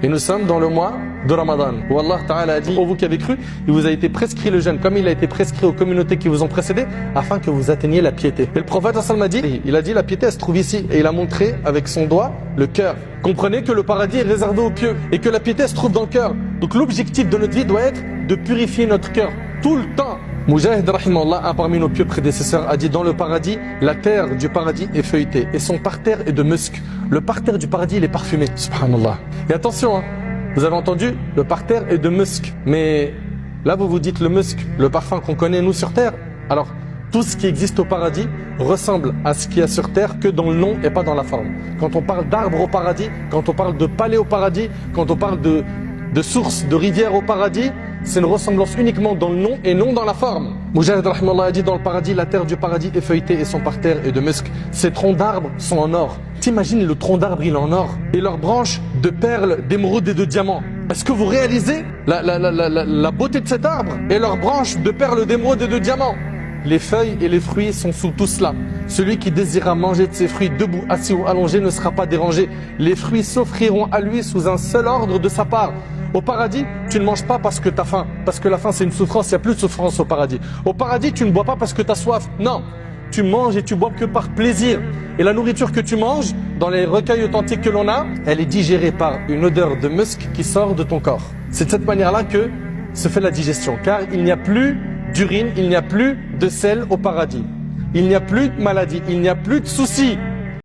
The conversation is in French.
Et nous sommes dans le mois de Ramadan, où Allah Ta'ala a dit, ô vous qui avez cru, il vous a été prescrit le jeûne, comme il a été prescrit aux communautés qui vous ont précédé, afin que vous atteigniez la piété. Et le prophète a dit, il a dit, la piété elle se trouve ici, et il a montré avec son doigt le cœur. Comprenez que le paradis est réservé aux pieux, et que la piété elle se trouve dans le cœur. Donc l'objectif de notre vie doit être de purifier notre cœur, tout le temps. Mujahid rahimahullah, un parmi nos pieux prédécesseurs, a dit, dans le paradis, la terre du paradis est feuilletée, et son parterre est de musc. Le parterre du paradis, il est parfumé, subhanallah. Et attention, hein, vous avez entendu, le parterre est de musc. Mais là, vous vous dites le musc, le parfum qu'on connaît nous sur terre. Alors, tout ce qui existe au paradis ressemble à ce qu'il y a sur terre que dans le nom et pas dans la forme. Quand on parle d'arbres au paradis, quand on parle de palais au paradis, quand on parle de sources, de rivières au paradis, c'est une ressemblance uniquement dans le nom et non dans la forme. Mujahid rahimahullah a dit, dans le paradis, la terre du paradis est feuilletée et son parterre est de musc. Ses troncs d'arbres sont en or. T'imagines, le tronc d'arbre il est en or et leurs branches de perles, d'émeraudes et de diamants. Est-ce que vous réalisez la beauté de cet arbre et leurs branches de perles, d'émeraudes et de diamants? Les feuilles et les fruits sont sous tout cela. Celui qui désirera manger de ces fruits debout, assis ou allongé ne sera pas dérangé. Les fruits s'offriront à lui sous un seul ordre de sa part. Au paradis, tu ne manges pas parce que tu as faim, parce que la faim c'est une souffrance, il n'y a plus de souffrance au paradis. Au paradis, tu ne bois pas parce que tu as soif, non. Tu manges et tu bois que par plaisir. Et la nourriture que tu manges, dans les recueils authentiques que l'on a, elle est digérée par une odeur de musc qui sort de ton corps. C'est de cette manière-là que se fait la digestion, car il n'y a plus d'urine, il n'y a plus de sel au paradis. Il n'y a plus de maladie, il n'y a plus de soucis.